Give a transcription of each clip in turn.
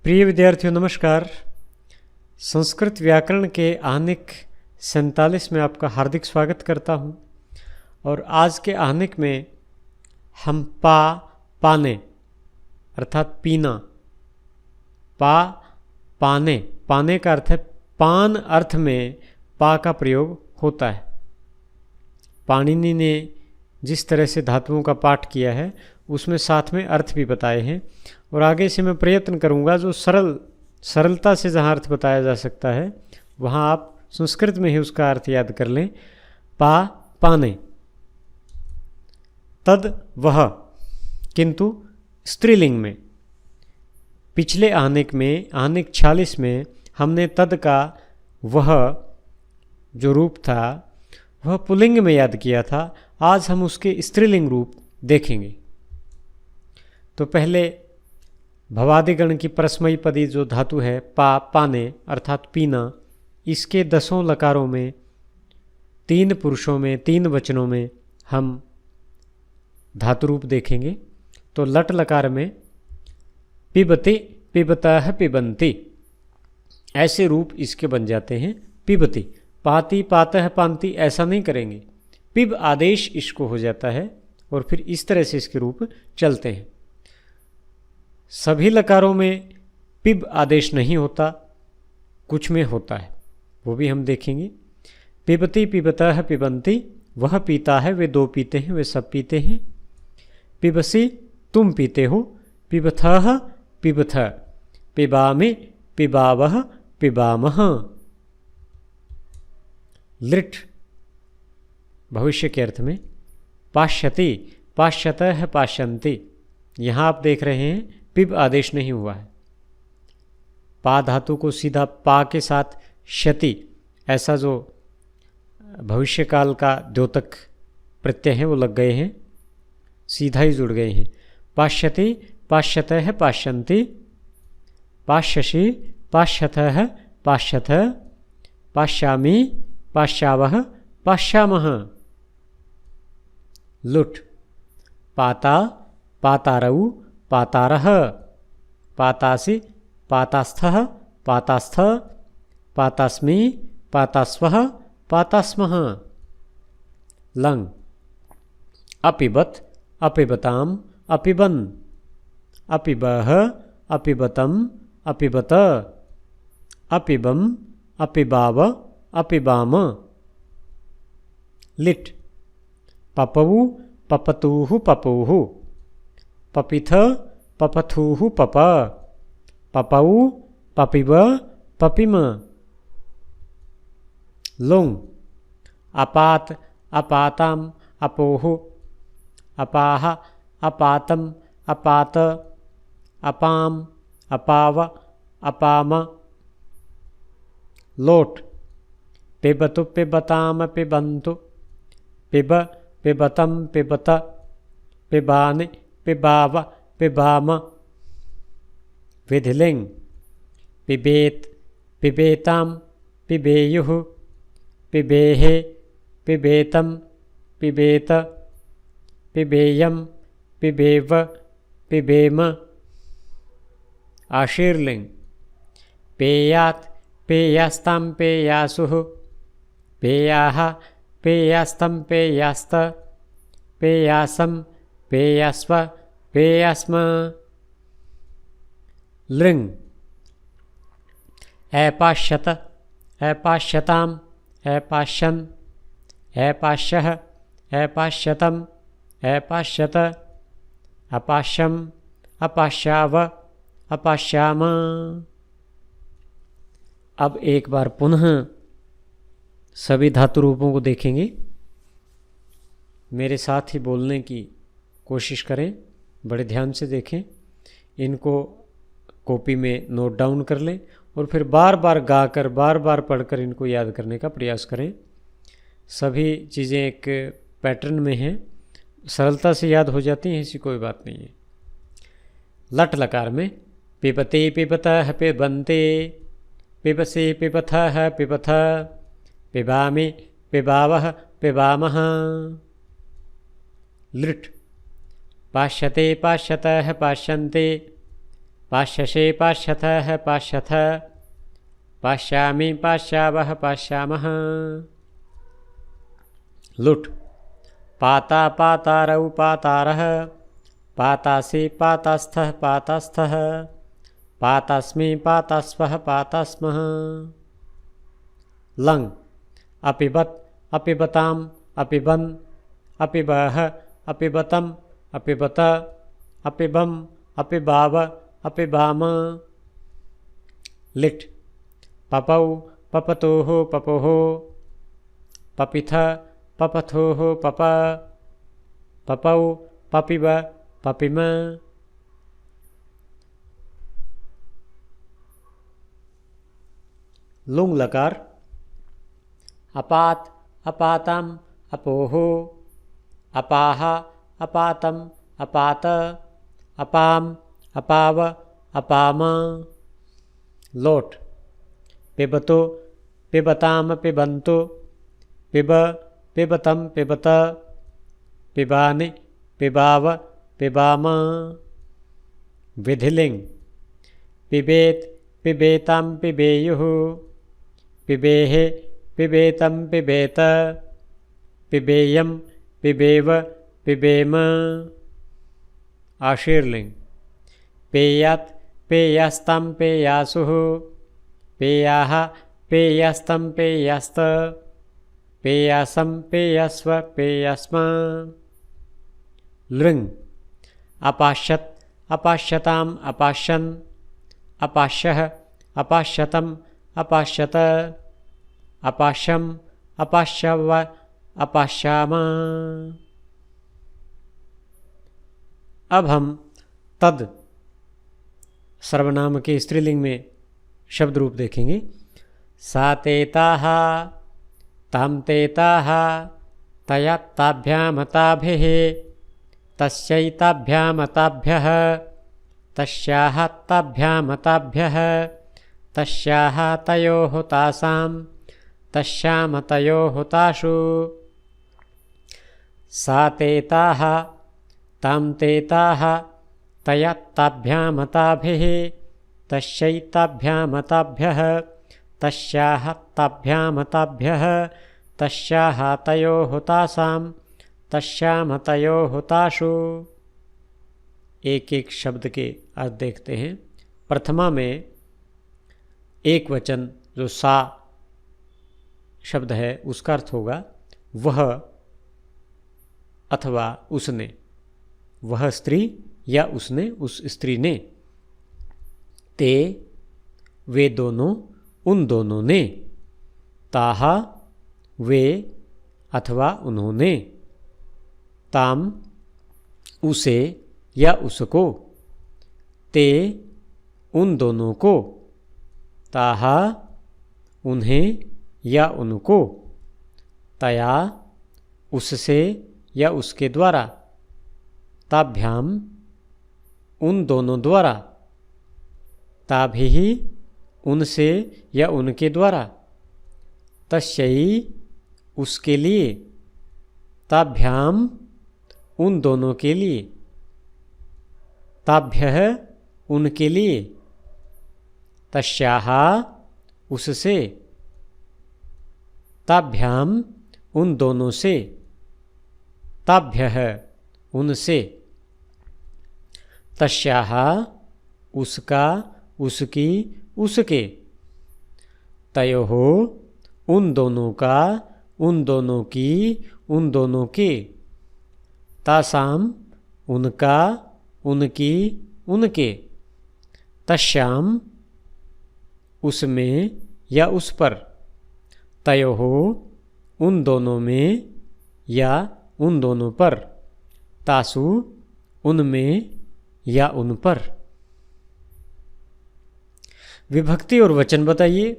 प्रिय विद्यार्थियों नमस्कार। संस्कृत व्याकरण के आहनिक 47 में आपका हार्दिक स्वागत करता हूं। और आज के आहनिक में हम पाने अर्थात पीना, पाने का अर्थ है पान अर्थ में पा का प्रयोग होता है। पाणिनि ने जिस तरह से धातुओं का पाठ किया है उसमें साथ में अर्थ भी बताए हैं और आगे से मैं प्रयत्न करूंगा जो सरलता से जहाँ अर्थ बताया जा सकता है वहाँ आप संस्कृत में ही उसका अर्थ याद कर लें। पाने, तद वह, किंतु स्त्रीलिंग में। पिछले आहनिक 46 में हमने तद का वह जो रूप था वह पुल्लिंग में याद किया था। आज हम उसके स्त्रीलिंग रूप देखेंगे। तो पहले भवादिगण की परस्मयी पदी जो धातु है पाने अर्थात पीना, इसके 10 लकारों में 3 पुरुषों में 3 वचनों में हम धातु रूप देखेंगे। तो लट लकार में पिबति, पिबतः, पिबंती, ऐसे रूप इसके बन जाते हैं। पिबति, पाती, पातः, पांति ऐसा नहीं करेंगे, पिब आदेश इसको हो जाता है और फिर इस तरह से इसके रूप चलते हैं। सभी लकारों में पिब आदेश नहीं होता, कुछ में होता है, वो भी हम देखेंगे। पिबती, पिबतः, पिबंती, वह पीता है, वे 2 पीते हैं, वे सब पीते हैं। पिबसी, तुम पीते हो। पिबथः, पिबथ, पिबामि, पिबावह, पिबामह। लिट भविष्य के अर्थ में। पाश्यति, पाश्यतः, पाश्यन्ति, यहाँ आप देख रहे हैं पिब आदेश नहीं हुआ है। पा धातु को सीधा पा के साथ क्षति, ऐसा जो भविष्यकाल का द्योतक प्रत्यय है वो लग गए हैं, सीधा ही जुड़ गए हैं। पाश्यति, पाश्यतः, पाश्यन्ति, पाश्यसि, पाश्यतः, पाश्यथ, पाश्यामि, पाश्यावः, पाश्यामः। लुट पाता, पातारऊ, पातारः, पातासि, पातास्थः, पातास्थ, पातास्मि, पातास्वः, पातास्मः। लंग अपिबत, अपिबताम, अपिबन, अपिबह, अपिबतम, अपिबत, अपिबम, अपिबाव, अपिबाम। लिट पपऊ, पपतूः, पपूः, पपिथ, पपथूः, पप, पपऊ, पपिब, पपिम। लुंग अपात, अपाताम, अपोः, अपाह, अपातम, अपात, अपाम, अपाव, अपाम। लोट पिबतु, पिबताम, पिबन्तु, पिब, पिबतम, पिबत, पिबानि, पिबाव, पिबाम। विधिलिंग पिबेत, पिबेताम, पिबेयुः, पिबेहे, पिबेतम, पिबेत, पिबेयम, पिबेव, पिबेम। आशीर्लिंग पेयात, पेयास्ताम, पेयासुः, पेयाः, पेयास्तम, पेयास्त, पेयासम, पेयास्व, पेयास्म। लृंग ऐपाश्यत, ऐपाश्यताम, ऐपाश्यन्, ऐपाश्यः, ऐपाश्यतम, ऐपाश्यत, अपाश्यम, अपाश्याव, अपाश्याम। अब एक बार पुनः सभी धातु रूपों को देखेंगे। मेरे साथ ही बोलने की कोशिश करें, बड़े ध्यान से देखें, इनको कॉपी में नोट डाउन कर लें और फिर बार बार गाकर, बार बार पढ़कर इनको याद करने का प्रयास करें। सभी चीज़ें एक पैटर्न में हैं, सरलता से याद हो जाती हैं, ऐसी कोई बात नहीं है। लट लकार में पिबते, पिबतः, पिबन्ते, पिबसे, पिबथः, पिबथ, पिबामि, पिबावः, पिबामः। लृट पाश्यते, पाश्यतः, पाश्यन्ते, पाश्यसे पाश्यथः पाश्यथ, पाश्यामि पाश्यावः पाश्यामः। लुट् पाता पातारौ पातारः, पातासि पातास्थः पातास्थः, पातास्मि पातास्वः पातास्मः। लङ् अपिबत् अपिबताम् अपिबन्, अपिबः अपिबतम् अपिबत, अपिबम् अपिबाव अपिबाम। लिट् पपौ पपतोः पपोः, पपिथ पपथोः पप, पपौ पपिब पपिम। लुङ् लकार अपात अपातम् अपोः, अपाह अपातम् अपात, अपाम अपाव अपाम। लोट पिबतो पिबताम पिबन्तो, पिब पिबतम पिबत, पिबानि पिबाव पिबाम। विधिलिंग पिबेत पिबेताम पिबेयुः, पिबेः पिबेतम पिबेत, पिबेयम पिबेव पिबेम। आशीर्लिंग पेयात् पेयास्तां पेयासुः, पेयाः पेयास्तं पेयास्त, पेयासं पेयस्व पेयस्म। लृङ् अपाश्यत् अपाश्यताम् अपाश्यन्, अपाश्यः अपाश्यतम् अपाश्यत, अपाश्यम् अपाश्यव अपाश्याम। अब हम तद सर्वनाम के स्त्रीलिंग में शब्द रूप देखेंगे। सा तेताः तां तेताः, तया ताभ्याम ताभिः, तस्यै ताभ्याम ताभ्यः, तस्याः ताभ्याम ताभ्यः, तस्याः तयोः तासां, तस्याम तयोः तासु। सा तेताः तां तेताः, तया ताभ्याम ताभिः, तस्यै ताभ्याम ताभ्यः, तस्याः ताभ्याम ताभ्यः, तस्याः तयोः तासां, तस्याम तयोः तासु। एक एक शब्द के अर्थ देखते हैं। प्रथमा में एक वचन जो सा शब्द है उसका अर्थ होगा वह अथवा उसने, वह स्त्री या उसने उस स्त्री ने। ते वे दोनों उन दोनों ने, ताहा वे अथवा उन्होंने, ताम उसे या उसको, ते उन दोनों को, ताहा उन्हें या उनको, तया उससे या उसके द्वारा, ताभ्याम उन दोनों द्वारा, ताभिः उनसे या उनके द्वारा, तस्यै उसके लिए, ताभ्याम उन दोनों के लिए, ताभ्यः उनके लिए, तस्याः उससे, ताभ्याम उन दोनों से, ताभ्यः उनसे, तस्याः उसका उसकी उसके, तयोः उन दोनों का उन दोनों की उन दोनों के, तासाम उनका उनकी उनके, तस्याम उसमें या उस पर, तयोः उन दोनों में या उन दोनों पर, तासु उनमें या उन पर। विभक्ति और वचन बताइए।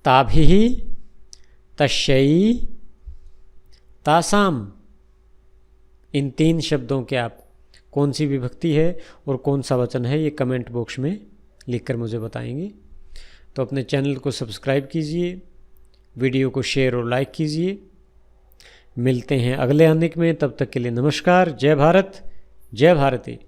ताभिः, तस्यै, तासाम। इन तीन शब्दों के आप कौन सी विभक्ति है और कौन सा वचन है ये कमेंट बॉक्स में लिखकर मुझे बताएंगे। तो अपने चैनल को सब्सक्राइब कीजिए, वीडियो को शेयर और लाइक कीजिए। मिलते हैं अगले अनेक में, तब तक के लिए नमस्कार। जय भारत, जय भारती।